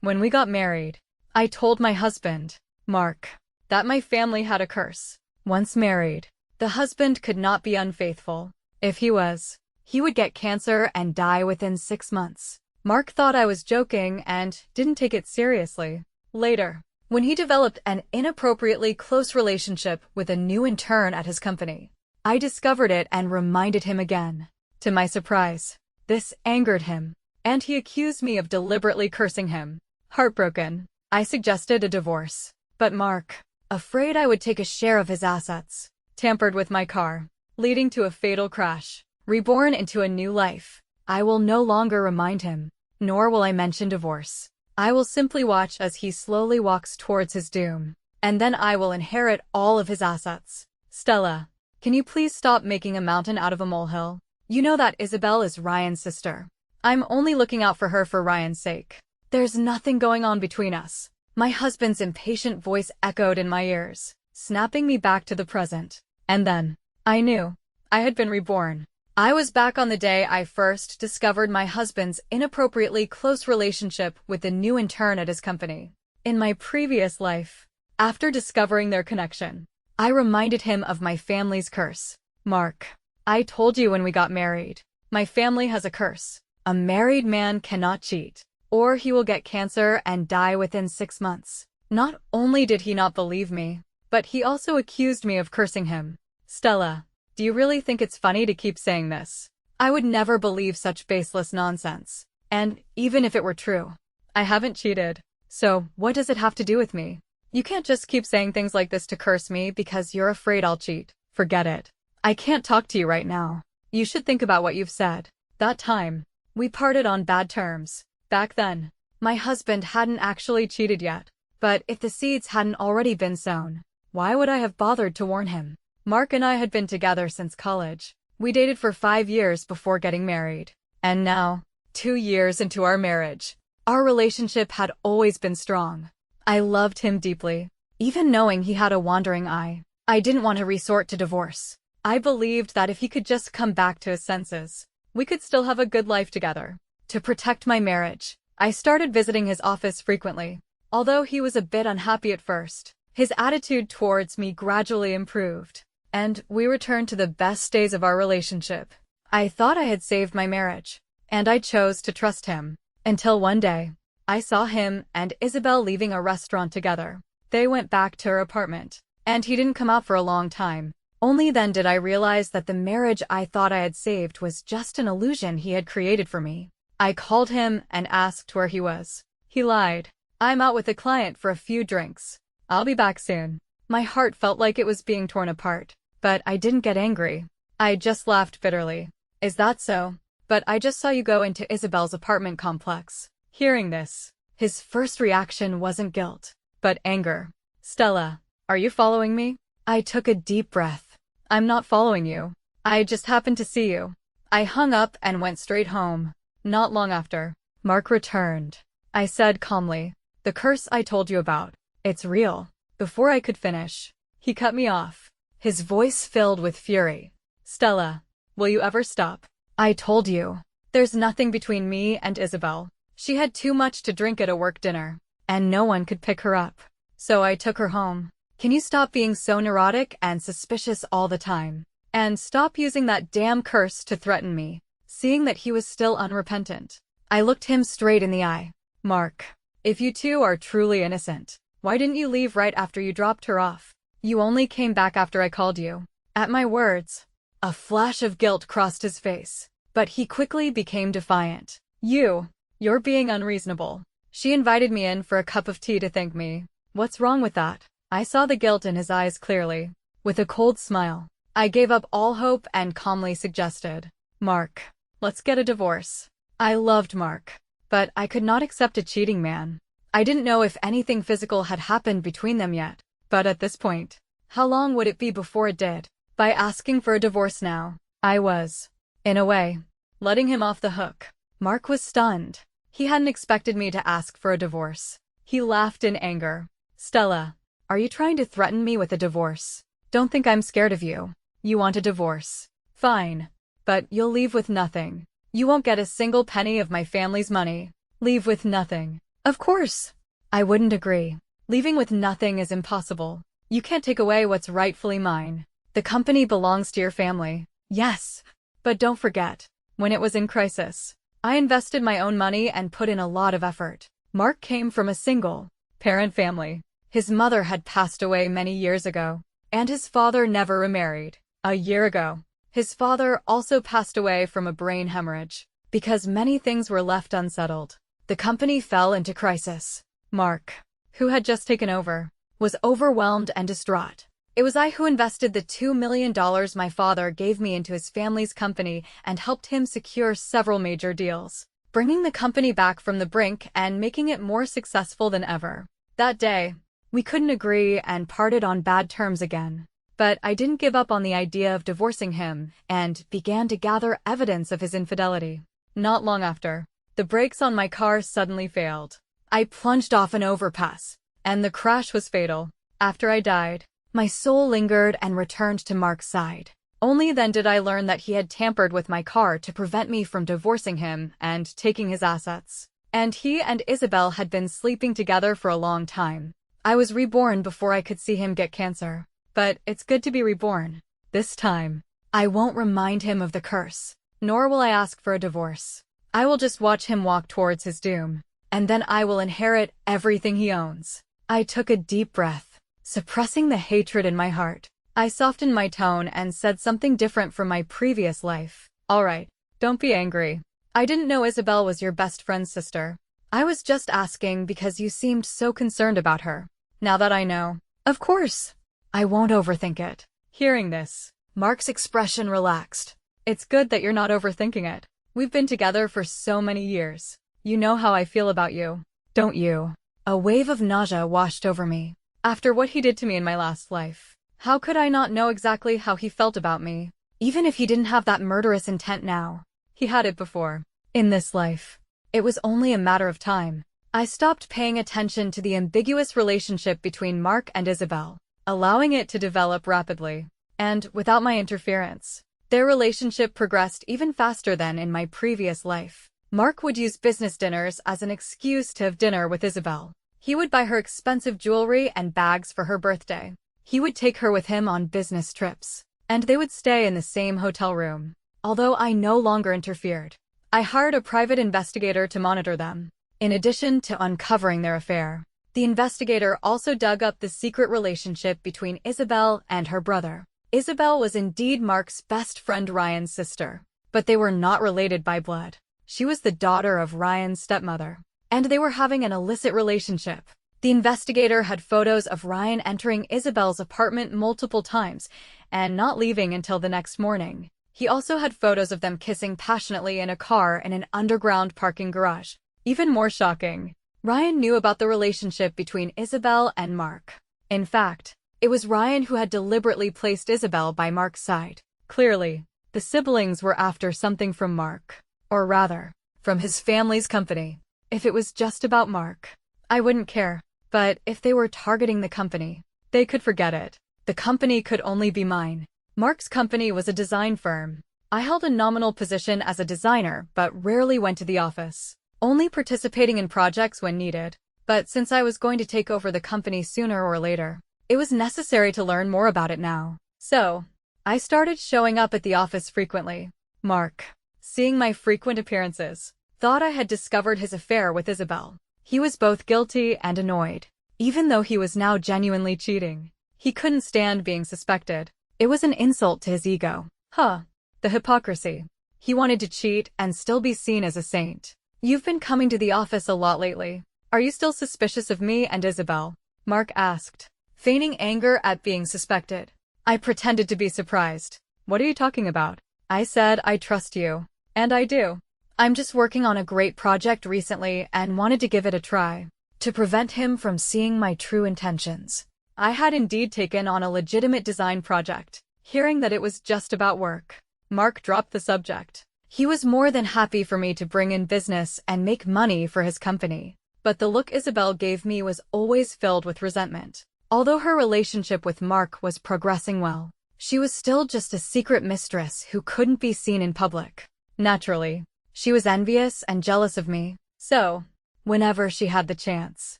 When we got married, I told my husband, Mark, that my family had a curse. Once married, the husband could not be unfaithful. If he was, he would get cancer and die within 6 months. Mark thought I was joking and didn't take it seriously. Later, when he developed an inappropriately close relationship with a new intern at his company, I discovered it and reminded him again. To my surprise, this angered him, and he accused me of deliberately cursing him. Heartbroken, I suggested a divorce. But Mark, afraid I would take a share of his assets, tampered with my car, leading to a fatal crash. Reborn into a new life, I will no longer remind him, nor will I mention divorce. I will simply watch as he slowly walks towards his doom, and then I will inherit all of his assets. Stella, can you please stop making a mountain out of a molehill? You know that Isabel is Ryan's sister. I'm only looking out for her for Ryan's sake. There's nothing going on between us. My husband's impatient voice echoed in my ears, snapping me back to the present. And then, I knew. I had been reborn. I was back on the day I first discovered my husband's inappropriately close relationship with the new intern at his company. In my previous life, after discovering their connection, I reminded him of my family's curse. Mark, I told you when we got married, my family has a curse. A married man cannot cheat, or he will get cancer and die within 6 months. Not only did he not believe me, but he also accused me of cursing him. Stella, do you really think it's funny to keep saying this? I would never believe such baseless nonsense. And even if it were true, I haven't cheated. So what does it have to do with me? You can't just keep saying things like this to curse me because you're afraid I'll cheat. Forget it. I can't talk to you right now. You should think about what you've said. That time, we parted on bad terms. Back then, my husband hadn't actually cheated yet. But if the seeds hadn't already been sown, why would I have bothered to warn him? Mark and I had been together since college. We dated for 5 years before getting married. And now, 2 years into our marriage, our relationship had always been strong. I loved him deeply, even knowing he had a wandering eye. I didn't want to resort to divorce. I believed that if he could just come back to his senses, we could still have a good life together. To protect my marriage, I started visiting his office frequently. Although he was a bit unhappy at first, his attitude towards me gradually improved, and we returned to the best days of our relationship. I thought I had saved my marriage, and I chose to trust him. Until one day, I saw him and Isabel leaving a restaurant together. They went back to her apartment, and he didn't come out for a long time. Only then did I realize that the marriage I thought I had saved was just an illusion he had created for me. I called him and asked where he was. He lied. I'm out with a client for a few drinks. I'll be back soon. My heart felt like it was being torn apart, but I didn't get angry. I just laughed bitterly. Is that so? But I just saw you go into Isabel's apartment complex. Hearing this, his first reaction wasn't guilt, but anger. Stella, are you following me? I took a deep breath. I'm not following you. I just happened to see you. I hung up and went straight home. Not long after, Mark returned. I said calmly, the curse I told you about, it's real. Before I could finish, he cut me off, his voice filled with fury. Stella, will you ever stop? I told you. There's nothing between me and Isabel. She had too much to drink at a work dinner, and no one could pick her up. So I took her home. Can you stop being so neurotic and suspicious all the time? And stop using that damn curse to threaten me. Seeing that he was still unrepentant, I looked him straight in the eye. Mark, if you two are truly innocent, why didn't you leave right after you dropped her off? You only came back after I called you. At my words, a flash of guilt crossed his face, but he quickly became defiant. You're being unreasonable. She invited me in for a cup of tea to thank me. What's wrong with that? I saw the guilt in his eyes clearly. With a cold smile, I gave up all hope and calmly suggested, Mark, let's get a divorce. I loved Mark, but I could not accept a cheating man. I didn't know if anything physical had happened between them yet, but at this point, how long would it be before it did? By asking for a divorce now, I was, in a way, letting him off the hook. Mark was stunned. He hadn't expected me to ask for a divorce. He laughed in anger. Stella, are you trying to threaten me with a divorce? Don't think I'm scared of you. You want a divorce. Fine. But you'll leave with nothing. You won't get a single penny of my family's money. Leave with nothing. Of course. I wouldn't agree. Leaving with nothing is impossible. You can't take away what's rightfully mine. The company belongs to your family. Yes. But don't forget, when it was in crisis, I invested my own money and put in a lot of effort. Mark came from a single-parent family. His mother had passed away many years ago, and his father never remarried. A year ago, his father also passed away from a brain hemorrhage. Because many things were left unsettled, the company fell into crisis. Mark, who had just taken over, was overwhelmed and distraught. It was I who invested the $2 million my father gave me into his family's company and helped him secure several major deals, bringing the company back from the brink and making it more successful than ever. That day, we couldn't agree and parted on bad terms again. But I didn't give up on the idea of divorcing him and began to gather evidence of his infidelity. Not long after, the brakes on my car suddenly failed. I plunged off an overpass, and the crash was fatal. After I died, my soul lingered and returned to Mark's side. Only then did I learn that he had tampered with my car to prevent me from divorcing him and taking his assets. And he and Isabel had been sleeping together for a long time. I was reborn before I could see him get cancer. But it's good to be reborn. This time, I won't remind him of the curse, nor will I ask for a divorce. I will just watch him walk towards his doom, and then I will inherit everything he owns. I took a deep breath, suppressing the hatred in my heart. I softened my tone and said something different from my previous life. All right, don't be angry. I didn't know Isabel was your best friend's sister. I was just asking because you seemed so concerned about her. Now that I know, of course, I won't overthink it. Hearing this, Mark's expression relaxed. It's good that you're not overthinking it. We've been together for so many years. You know how I feel about you, don't you? A wave of nausea washed over me. After what he did to me in my last life, how could I not know exactly how he felt about me? Even if he didn't have that murderous intent now, he had it before. In this life, it was only a matter of time. I stopped paying attention to the ambiguous relationship between Mark and Isabel, allowing it to develop rapidly. And, without my interference, their relationship progressed even faster than in my previous life. Mark would use business dinners as an excuse to have dinner with Isabel. He would buy her expensive jewelry and bags for her birthday. He would take her with him on business trips, and they would stay in the same hotel room. Although I no longer interfered, I hired a private investigator to monitor them. In addition to uncovering their affair, the investigator also dug up the secret relationship between Isabel and her brother. Isabel was indeed Mark's best friend Ryan's sister, but they were not related by blood. She was the daughter of Ryan's stepmother, and they were having an illicit relationship. The investigator had photos of Ryan entering Isabel's apartment multiple times and not leaving until the next morning. He also had photos of them kissing passionately in a car in an underground parking garage. Even more shocking, Ryan knew about the relationship between Isabel and Mark. In fact, it was Ryan who had deliberately placed Isabel by Mark's side. Clearly, the siblings were after something from Mark. Or rather, from his family's company. If it was just about Mark, I wouldn't care. But if they were targeting the company, they could forget it. The company could only be mine. Mark's company was a design firm. I held a nominal position as a designer, but rarely went to the office, only participating in projects when needed. But since I was going to take over the company sooner or later, it was necessary to learn more about it now. So, I started showing up at the office frequently. Mark, seeing my frequent appearances, thought I had discovered his affair with Isabel. He was both guilty and annoyed. Even though he was now genuinely cheating, he couldn't stand being suspected. It was an insult to his ego. The hypocrisy. He wanted to cheat and still be seen as a saint. You've been coming to the office a lot lately. Are you still suspicious of me and Isabel? Mark asked, feigning anger at being suspected. I pretended to be surprised. What are you talking about? I said I trust you. And I do. I'm just working on a great project recently and wanted to give it a try, to prevent him from seeing my true intentions. I had indeed taken on a legitimate design project. Hearing that it was just about work, Mark dropped the subject. He was more than happy for me to bring in business and make money for his company. But the look Isabel gave me was always filled with resentment. Although her relationship with Mark was progressing well, she was still just a secret mistress who couldn't be seen in public. Naturally, she was envious and jealous of me. So, whenever she had the chance.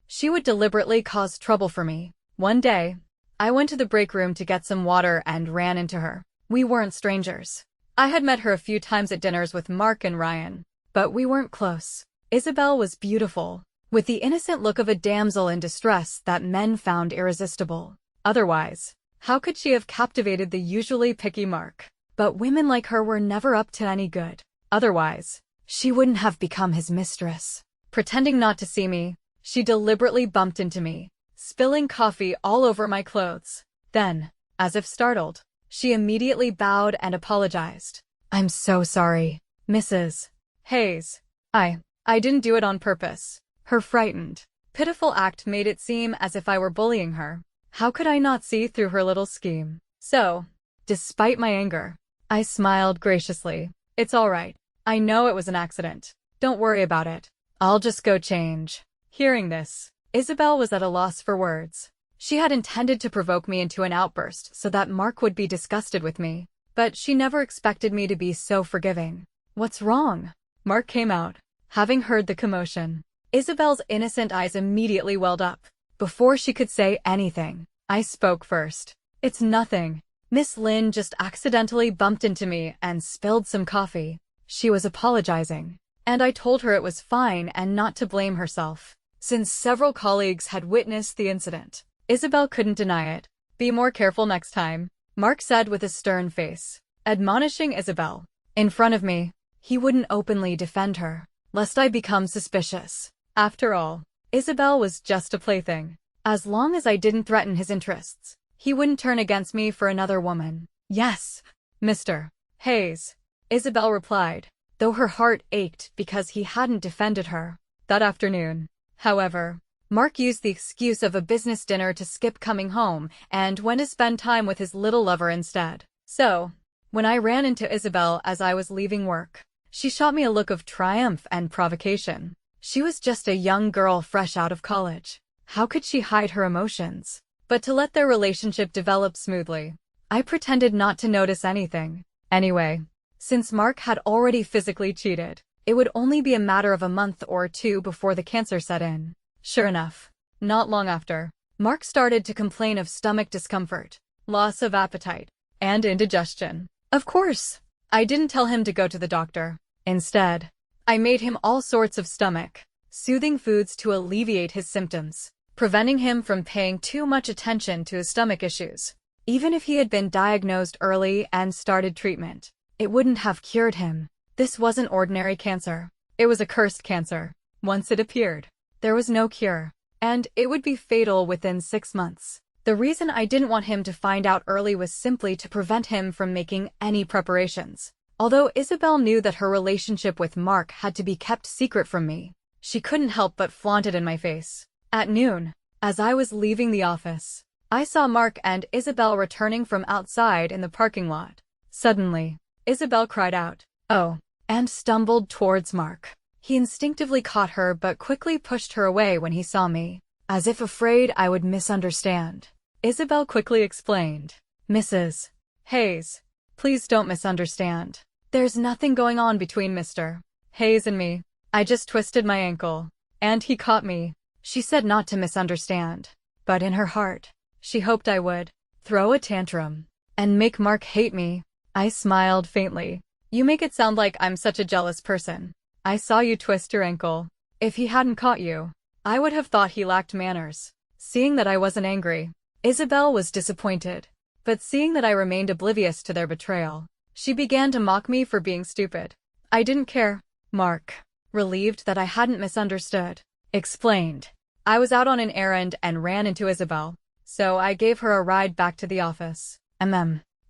She would deliberately cause trouble for me. One day, I went to the break room to get some water and ran into her. We weren't strangers. I had met her a few times at dinners with Mark and Ryan, but we weren't close. Isabel was beautiful, with the innocent look of a damsel in distress that men found irresistible. Otherwise, how could she have captivated the usually picky Mark? But women like her were never up to any good. Otherwise, she wouldn't have become his mistress. Pretending not to see me, she deliberately bumped into me, spilling coffee all over my clothes. Then, as if startled, she immediately bowed and apologized. "I'm so sorry, Mrs. Hayes. I didn't do it on purpose." Her frightened, pitiful act made it seem as if I were bullying her. How could I not see through her little scheme? So, despite my anger, I smiled graciously. "It's all right. I know it was an accident. Don't worry about it. I'll just go change." Hearing this, Isabel was at a loss for words. She had intended to provoke me into an outburst so that Mark would be disgusted with me, but she never expected me to be so forgiving. "What's wrong?" Mark came out, having heard the commotion. Isabel's innocent eyes immediately welled up. Before she could say anything, I spoke first. "It's nothing. Miss Lynn just accidentally bumped into me and spilled some coffee." She was apologizing, and I told her it was fine and not to blame herself. Since several colleagues had witnessed the incident, Isabel couldn't deny it. "Be more careful next time," Mark said with a stern face, admonishing Isabel. In front of me, he wouldn't openly defend her, lest I become suspicious. After all, Isabel was just a plaything. As long as I didn't threaten his interests, he wouldn't turn against me for another woman. "Yes, Mr. Hayes," Isabel replied, though her heart ached because he hadn't defended her. That afternoon, however, Mark used the excuse of a business dinner to skip coming home and went to spend time with his little lover instead. So, when I ran into Isabel as I was leaving work, she shot me a look of triumph and provocation. She was just a young girl fresh out of college. How could she hide her emotions? But to let their relationship develop smoothly, I pretended not to notice anything. Anyway, since Mark had already physically cheated, it would only be a matter of a month or two before the cancer set in. Sure enough, not long after, Mark started to complain of stomach discomfort, loss of appetite, and indigestion. Of course, I didn't tell him to go to the doctor. Instead, I made him all sorts of stomach-soothing foods to alleviate his symptoms, preventing him from paying too much attention to his stomach issues. Even if he had been diagnosed early and started treatment, it wouldn't have cured him. This wasn't ordinary cancer. It was a cursed cancer. Once it appeared, there was no cure, and it would be fatal within 6 months. The reason I didn't want him to find out early was simply to prevent him from making any preparations. Although Isabel knew that her relationship with Mark had to be kept secret from me, she couldn't help but flaunt it in my face. At noon, as I was leaving the office, I saw Mark and Isabel returning from outside in the parking lot. Suddenly, Isabel cried out, "Oh," and stumbled towards Mark. He instinctively caught her but quickly pushed her away when he saw me, as if afraid I would misunderstand. Isabel quickly explained, "Mrs. Hayes, please don't misunderstand. There's nothing going on between Mr. Hayes and me. I just twisted my ankle, and he caught me." She said not to misunderstand, but in her heart, she hoped I would throw a tantrum and make Mark hate me. I smiled faintly. "You make it sound like I'm such a jealous person. I saw you twist your ankle. If he hadn't caught you, I would have thought he lacked manners." Seeing that I wasn't angry, Isabel was disappointed, but seeing that I remained oblivious to their betrayal, she began to mock me for being stupid. I didn't care. Mark, relieved that I hadn't misunderstood, explained, "I was out on an errand and ran into Isabel, so I gave her a ride back to the office."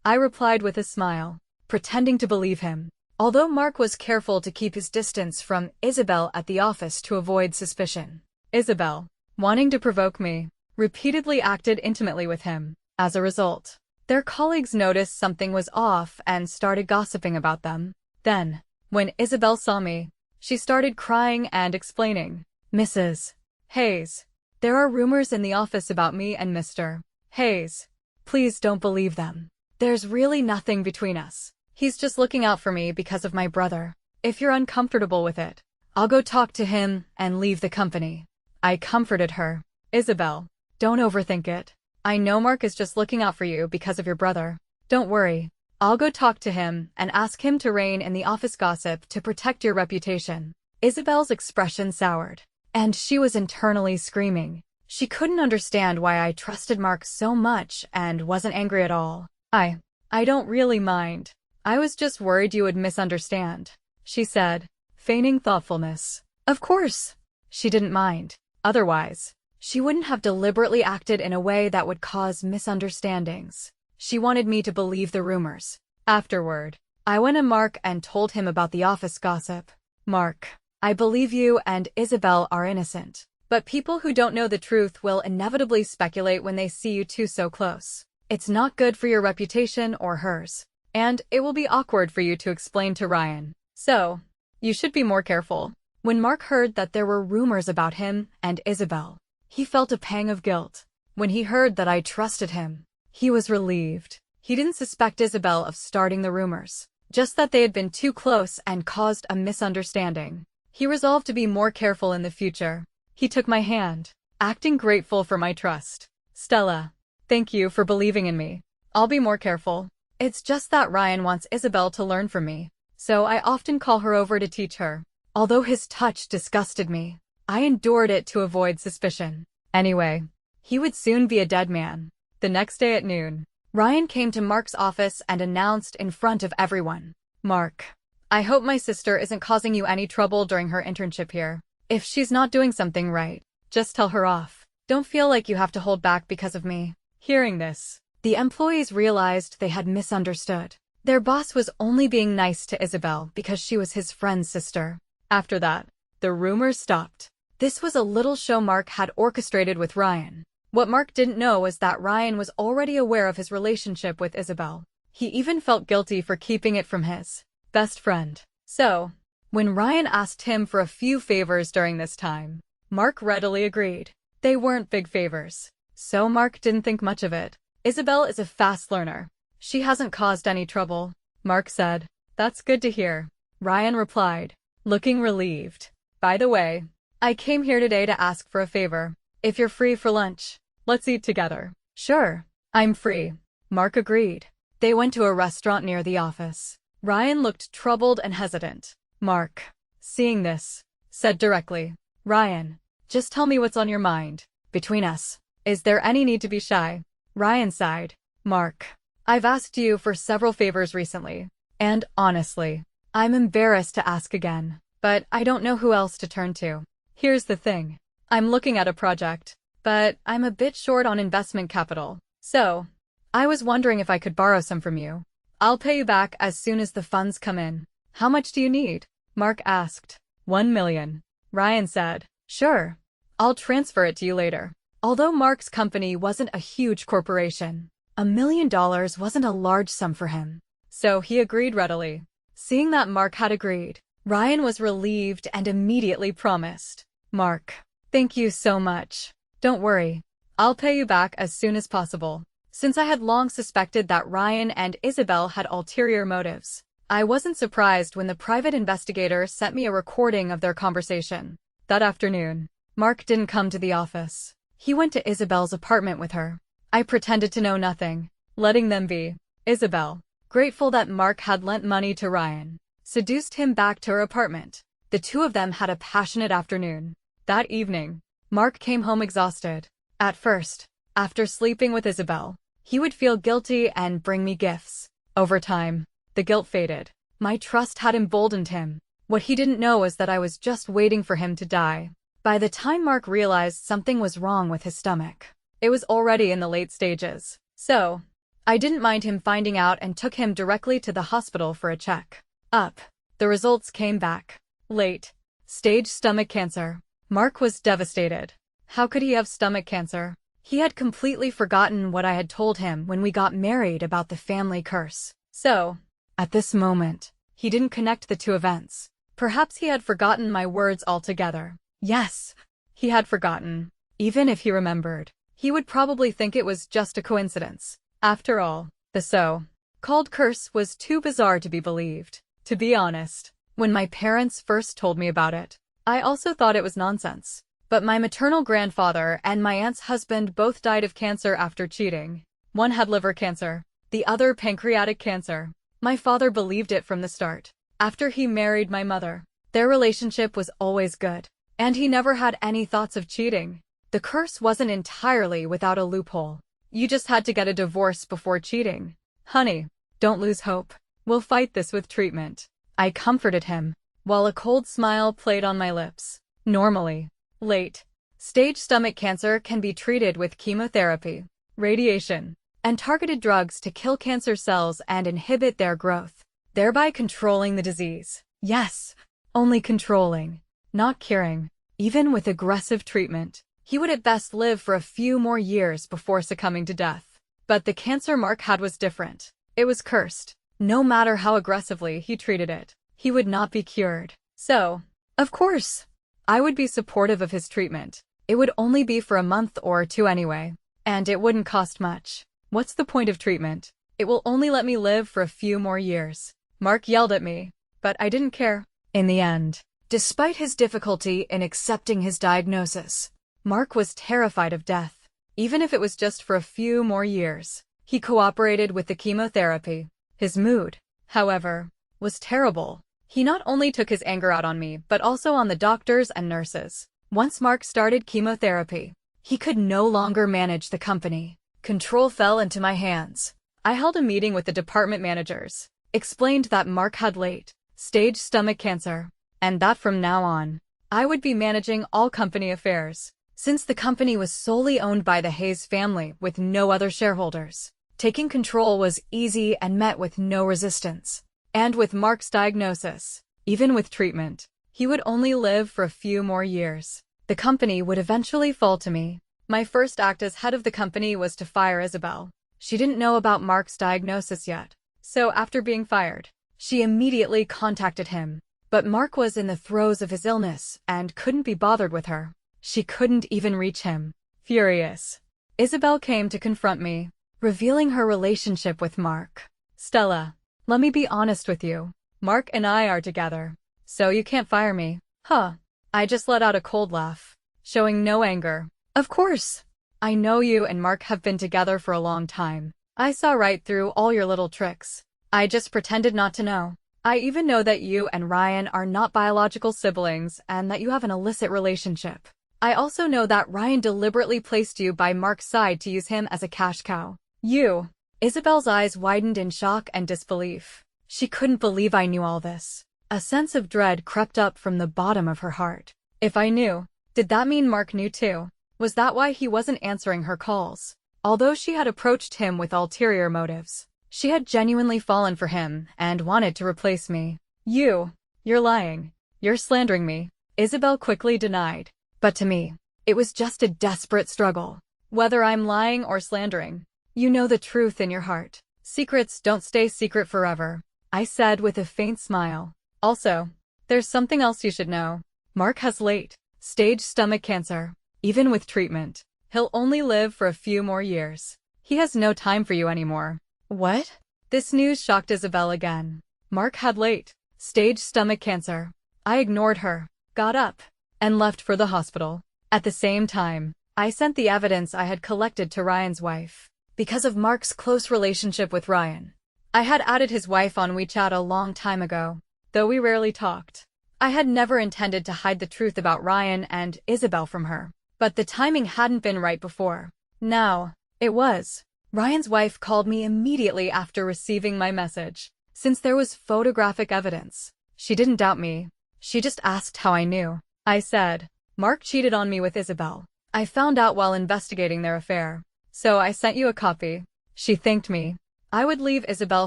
I replied with a smile, pretending to believe him. Although Mark was careful to keep his distance from Isabel at the office to avoid suspicion, Isabel, wanting to provoke me, repeatedly acted intimately with him. As a result, their colleagues noticed something was off and started gossiping about them. Then, when Isabel saw me, she started crying and explaining, "Mrs. Hayes, there are rumors in the office about me and Mr. Hayes. Please don't believe them. There's really nothing between us. He's just looking out for me because of my brother. If you're uncomfortable with it, I'll go talk to him and leave the company. I comforted her. Isabel, don't overthink it. I know Mark is just looking out for you because of your brother. Don't worry. I'll go talk to him and ask him to rein in the office gossip to protect your reputation. Isabel's expression soured, and she was internally screaming. She couldn't understand why I trusted Mark so much and wasn't angry at all. I don't really mind. I was just worried you would misunderstand, she said, feigning thoughtfulness. Of course. She didn't mind. Otherwise, she wouldn't have deliberately acted in a way that would cause misunderstandings. She wanted me to believe the rumors. Afterward, I went to Mark and told him about the office gossip. Mark, I believe you and Isabel are innocent. But people who don't know the truth will inevitably speculate when they see you two so close. It's not good for your reputation or hers. And it will be awkward for you to explain to Ryan. So, you should be more careful. When Mark heard that there were rumors about him and Isabel, he felt a pang of guilt. When he heard that I trusted him, he was relieved. He didn't suspect Isabel of starting the rumors, just that they had been too close and caused a misunderstanding. He resolved to be more careful in the future. He took my hand, acting grateful for my trust. Stella, thank you for believing in me. I'll be more careful. It's just that Ryan wants Isabel to learn from me, so I often call her over to teach her. Although his touch disgusted me, I endured it to avoid suspicion. Anyway, he would soon be a dead man. The next day at noon, Ryan came to Mark's office and announced in front of everyone, Mark, I hope my sister isn't causing you any trouble during her internship here. If she's not doing something right, just tell her off. Don't feel like you have to hold back because of me. Hearing this, the employees realized they had misunderstood. Their boss was only being nice to Isabel because she was his friend's sister. After that, the rumors stopped. This was a little show Mark had orchestrated with Ryan. What Mark didn't know was that Ryan was already aware of his relationship with Isabel. He even felt guilty for keeping it from his best friend. So, when Ryan asked him for a few favors during this time, Mark readily agreed. They weren't big favors, so Mark didn't think much of it. Isabel is a fast learner. She hasn't caused any trouble, Mark said. That's good to hear, Ryan replied, looking relieved. By the way, I came here today to ask for a favor. If you're free for lunch, let's eat together. Sure, I'm free, Mark agreed. They went to a restaurant near the office. Ryan looked troubled and hesitant. Mark, seeing this, said directly, Ryan, just tell me what's on your mind. Between us, is there any need to be shy? Ryan sighed. Mark, I've asked you for several favors recently, and honestly, I'm embarrassed to ask again, but I don't know who else to turn to. Here's the thing. I'm looking at a project, but I'm a bit short on investment capital. So, I was wondering if I could borrow some from you. I'll pay you back as soon as the funds come in. How much do you need? Mark asked. 1 million. Ryan said. Sure. I'll transfer it to you later. Although Mark's company wasn't a huge corporation, $1 million wasn't a large sum for him. So he agreed readily. Seeing that Mark had agreed, Ryan was relieved and immediately promised. Mark, thank you so much. Don't worry. I'll pay you back as soon as possible. Since I had long suspected that Ryan and Isabel had ulterior motives, I wasn't surprised when the private investigator sent me a recording of their conversation. That afternoon, Mark didn't come to the office. He went to Isabel's apartment with her. I pretended to know nothing, letting them be. Isabel, grateful that Mark had lent money to Ryan, seduced him back to her apartment. The two of them had a passionate afternoon. That evening, Mark came home exhausted. At first, after sleeping with Isabel, he would feel guilty and bring me gifts. Over time, the guilt faded. My trust had emboldened him. What he didn't know was that I was just waiting for him to die. By the time Mark realized something was wrong with his stomach, it was already in the late stages. So, I didn't mind him finding out and took him directly to the hospital for a check-up. The results came back. Late stage stomach cancer. Mark was devastated. How could he have stomach cancer? He had completely forgotten what I had told him when we got married about the family curse. So, at this moment, he didn't connect the two events. Perhaps he had forgotten my words altogether. Yes, he had forgotten. Even if he remembered, he would probably think it was just a coincidence. After all, the so-called curse was too bizarre to be believed. To be honest, when my parents first told me about it, I also thought it was nonsense. But my maternal grandfather and my aunt's husband both died of cancer after cheating. One had liver cancer, the other pancreatic cancer. My father believed it from the start. After he married my mother, their relationship was always good, and he never had any thoughts of cheating. The curse wasn't entirely without a loophole. You just had to get a divorce before cheating. Honey, don't lose hope. We'll fight this with treatment. I comforted him, while a cold smile played on my lips. Normally, late-stage stomach cancer can be treated with chemotherapy, radiation, and targeted drugs to kill cancer cells and inhibit their growth, thereby controlling the disease. Yes, only controlling, not curing. Even with aggressive treatment, he would at best live for a few more years before succumbing to death. But the cancer Mark had was different. It was cursed. No matter how aggressively he treated it, he would not be cured. So, of course, I would be supportive of his treatment. It would only be for a month or two anyway, and it wouldn't cost much. What's the point of treatment? It will only let me live for a few more years. Mark yelled at me, but I didn't care. In the end, despite his difficulty in accepting his diagnosis, Mark was terrified of death. Even if it was just for a few more years, he cooperated with the chemotherapy. His mood, however, was terrible. He not only took his anger out on me, but also on the doctors and nurses. Once Mark started chemotherapy, he could no longer manage the company. Control fell into my hands. I held a meeting with the department managers, explained that Mark had late-stage stomach cancer, and that from now on, I would be managing all company affairs. Since the company was solely owned by the Hayes family with no other shareholders, taking control was easy and met with no resistance. And with Mark's diagnosis, even with treatment, he would only live for a few more years. The company would eventually fall to me. My first act as head of the company was to fire Isabel. She didn't know about Mark's diagnosis yet. So after being fired, she immediately contacted him. But Mark was in the throes of his illness and couldn't be bothered with her. She couldn't even reach him. Furious, Isabel came to confront me, revealing her relationship with Mark. Stella, let me be honest with you. Mark and I are together, so you can't fire me. Huh. I just let out a cold laugh, showing no anger. Of course. I know you and Mark have been together for a long time. I saw right through all your little tricks. I just pretended not to know. I even know that you and Ryan are not biological siblings and that you have an illicit relationship. I also know that Ryan deliberately placed you by Mark's side to use him as a cash cow. You. Isabel's eyes widened in shock and disbelief. She couldn't believe I knew all this. A sense of dread crept up from the bottom of her heart. If I knew, did that mean Mark knew too? Was that why he wasn't answering her calls? Although she had approached him with ulterior motives, she had genuinely fallen for him and wanted to replace me. You're lying. You're slandering me, Isabel quickly denied. But to me, it was just a desperate struggle. Whether I'm lying or slandering, you know the truth in your heart. Secrets don't stay secret forever, I said with a faint smile. Also, there's something else you should know. Mark has late-stage stomach cancer. Even with treatment, he'll only live for a few more years. He has no time for you anymore. What? This news shocked Isabel again. Mark had late-stage stomach cancer. I ignored her, got up, and left for the hospital. At the same time, I sent the evidence I had collected to Ryan's wife. Because of Mark's close relationship with Ryan, I had added his wife on WeChat a long time ago, though we rarely talked. I had never intended to hide the truth about Ryan and Isabel from her, but the timing hadn't been right before. Now, it was. Ryan's wife called me immediately after receiving my message. Since there was photographic evidence, she didn't doubt me. She just asked how I knew. I said, Mark cheated on me with Isabel. I found out while investigating their affair. So I sent you a copy. She thanked me. I would leave Isabel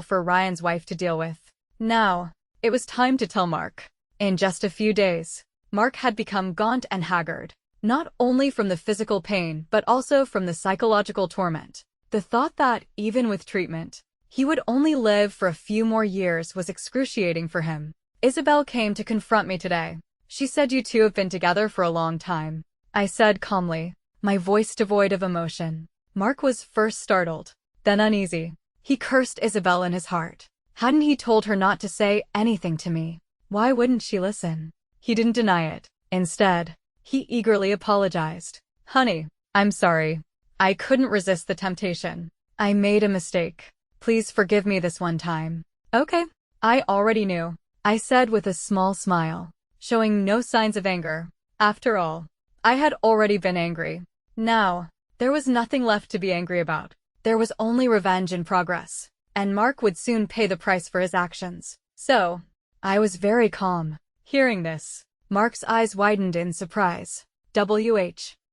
for Ryan's wife to deal with. Now, it was time to tell Mark. In just a few days, Mark had become gaunt and haggard, not only from the physical pain but also from the psychological torment. The thought that, even with treatment, he would only live for a few more years was excruciating for him. Isabel came to confront me today. She said you two have been together for a long time. I said calmly, my voice devoid of emotion. Mark was first startled, then uneasy. He cursed Isabel in his heart. Hadn't he told her not to say anything to me? Why wouldn't she listen? He didn't deny it. Instead, he eagerly apologized. Honey, I'm sorry. I couldn't resist the temptation. I made a mistake. Please forgive me this one time. Okay. I already knew, I said with a small smile, showing no signs of anger. After all, I had already been angry. Now, there was nothing left to be angry about. There was only revenge in progress, and Mark would soon pay the price for his actions. So, I was very calm. Hearing this, Mark's eyes widened in surprise.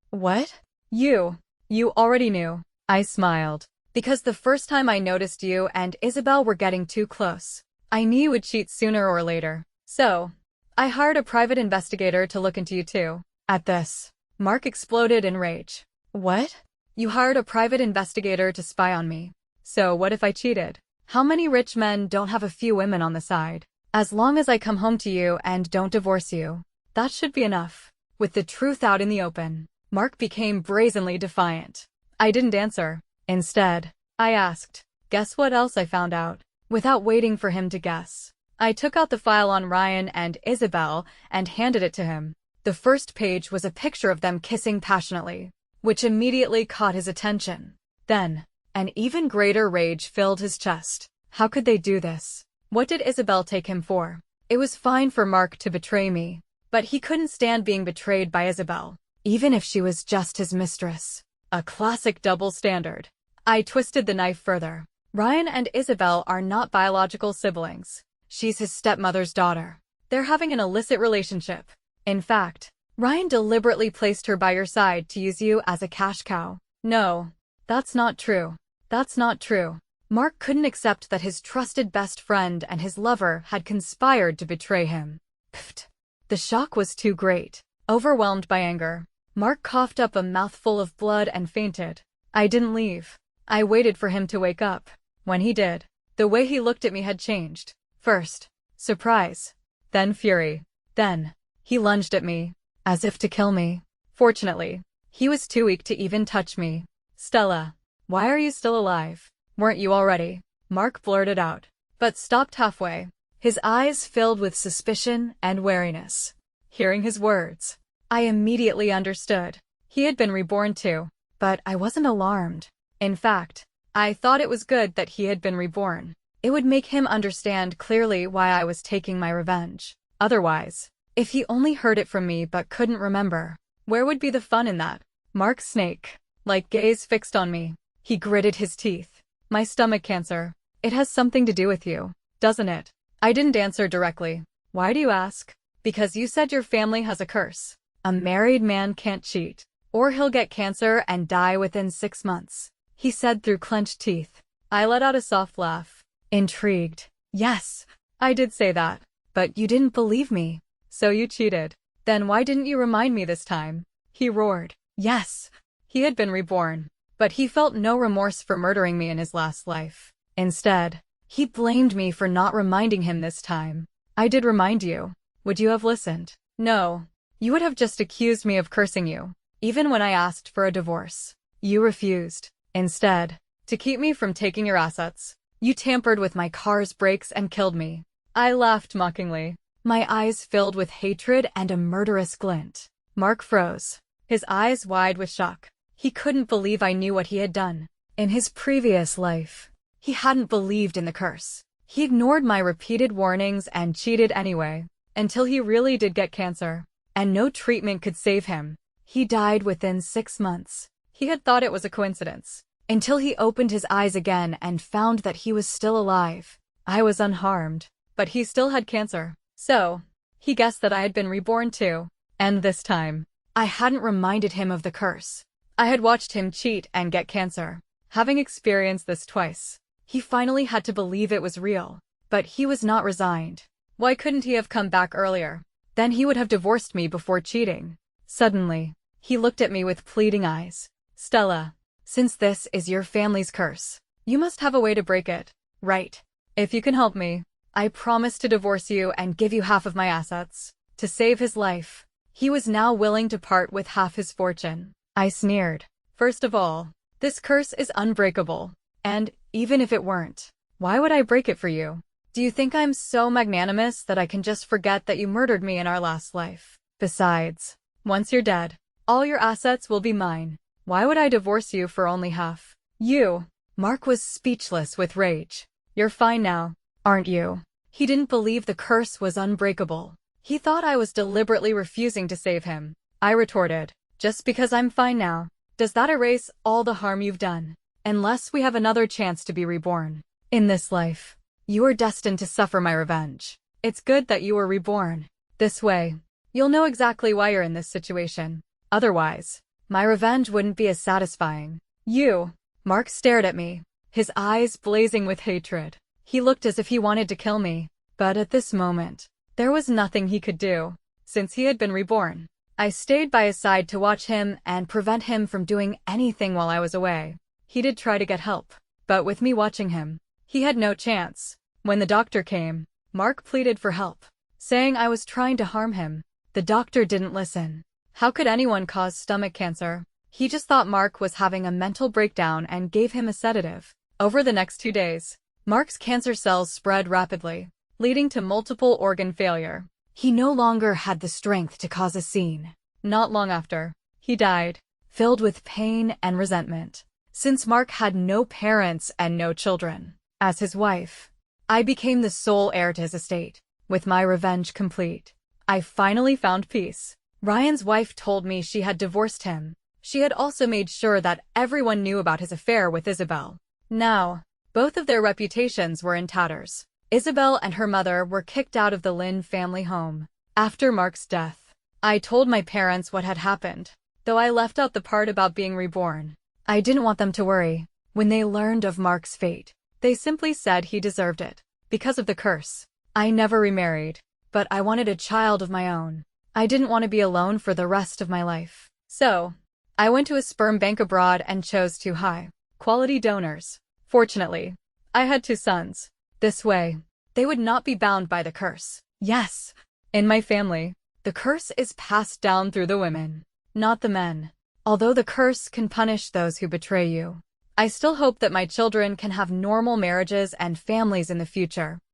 What? You already knew. I smiled. Because the first time I noticed you and Isabel were getting too close, I knew you would cheat sooner or later. So, I hired a private investigator to look into you too. At this, Mark exploded in rage. What? You hired a private investigator to spy on me. So what if I cheated? How many rich men don't have a few women on the side? As long as I come home to you and don't divorce you, that should be enough. With the truth out in the open, Mark became brazenly defiant. I didn't answer. Instead, I asked, guess what else I found out? Without waiting for him to guess, I took out the file on Ryan and Isabel and handed it to him. The first page was a picture of them kissing passionately, which immediately caught his attention. Then, an even greater rage filled his chest. How could they do this? What did Isabel take him for? It was fine for Mark to betray me, but he couldn't stand being betrayed by Isabel, even if she was just his mistress. A classic double standard. I twisted the knife further. Ryan and Isabel are not biological siblings. She's his stepmother's daughter. They're having an illicit relationship. In fact, Ryan deliberately placed her by your side to use you as a cash cow. No, that's not true. That's not true. Mark couldn't accept that his trusted best friend and his lover had conspired to betray him. Pfft. The shock was too great. Overwhelmed by anger, Mark coughed up a mouthful of blood and fainted. I didn't leave. I waited for him to wake up. When he did, the way he looked at me had changed. First, surprise. Then fury. Then, he lunged at me, as if to kill me. Fortunately, he was too weak to even touch me. Stella, why are you still alive? Weren't you already? Mark blurted out, but stopped halfway. His eyes filled with suspicion and wariness. Hearing his words, I immediately understood. He had been reborn too, but I wasn't alarmed. In fact, I thought it was good that he had been reborn. It would make him understand clearly why I was taking my revenge. Otherwise, if he only heard it from me but couldn't remember, where would be the fun in that? Mark's snake-like gaze fixed on me. He gritted his teeth. My stomach cancer. It has something to do with you, doesn't it? I didn't answer directly. Why do you ask? Because you said your family has a curse. A married man can't cheat, or he'll get cancer and die within 6 months, he said through clenched teeth. I let out a soft laugh. Intrigued. Yes, I did say that. But you didn't believe me. So you cheated. Then why didn't you remind me this time? He roared. Yes. He had been reborn, but he felt no remorse for murdering me in his last life. Instead, he blamed me for not reminding him this time. I did remind you. Would you have listened? No. You would have just accused me of cursing you, even when I asked for a divorce. You refused. Instead, to keep me from taking your assets, you tampered with my car's brakes and killed me. I laughed mockingly, my eyes filled with hatred and a murderous glint. Mark froze, his eyes wide with shock. He couldn't believe I knew what he had done. In his previous life, he hadn't believed in the curse. He ignored my repeated warnings and cheated anyway, until he really did get cancer, and no treatment could save him. He died within 6 months. He had thought it was a coincidence, until he opened his eyes again and found that he was still alive. I was unharmed, but he still had cancer. So, he guessed that I had been reborn too. And this time, I hadn't reminded him of the curse. I had watched him cheat and get cancer. Having experienced this twice, he finally had to believe it was real. But he was not resigned. Why couldn't he have come back earlier? Then he would have divorced me before cheating. Suddenly, he looked at me with pleading eyes. Stella, since this is your family's curse, you must have a way to break it, right? If you can help me, I promise to divorce you and give you half of my assets. To save his life, he was now willing to part with half his fortune. I sneered. First of all, this curse is unbreakable. And, even if it weren't, why would I break it for you? Do you think I'm so magnanimous that I can just forget that you murdered me in our last life? Besides, once you're dead, all your assets will be mine. Why would I divorce you for only half? You. Mark was speechless with rage. You're fine now, aren't you? He didn't believe the curse was unbreakable. He thought I was deliberately refusing to save him. I retorted, just because I'm fine now, does that erase all the harm you've done? Unless we have another chance to be reborn. In this life, you are destined to suffer my revenge. It's good that you were reborn. This way, you'll know exactly why you're in this situation. Otherwise, my revenge wouldn't be as satisfying. You. Mark stared at me, his eyes blazing with hatred. He looked as if he wanted to kill me. But at this moment, there was nothing he could do, since he had been reborn. I stayed by his side to watch him and prevent him from doing anything while I was away. He did try to get help, but with me watching him, he had no chance. When the doctor came, Mark pleaded for help, saying I was trying to harm him. The doctor didn't listen. How could anyone cause stomach cancer? He just thought Mark was having a mental breakdown and gave him a sedative. Over the next 2 days, Mark's cancer cells spread rapidly, leading to multiple organ failure. He no longer had the strength to cause a scene. Not long after, he died, filled with pain and resentment. Since Mark had no parents and no children, as his wife, I became the sole heir to his estate. With my revenge complete, I finally found peace. Ryan's wife told me she had divorced him. She had also made sure that everyone knew about his affair with Isabel. Now, both of their reputations were in tatters. Isabel and her mother were kicked out of the Lynn family home. After Mark's death, I told my parents what had happened, though I left out the part about being reborn. I didn't want them to worry. When they learned of Mark's fate, they simply said he deserved it, because of the curse. I never remarried, but I wanted a child of my own. I didn't want to be alone for the rest of my life. So, I went to a sperm bank abroad and chose 2 high-quality donors. Fortunately, I had 2 sons. This way, they would not be bound by the curse. Yes, in my family, the curse is passed down through the women, not the men. Although the curse can punish those who betray you, I still hope that my children can have normal marriages and families in the future.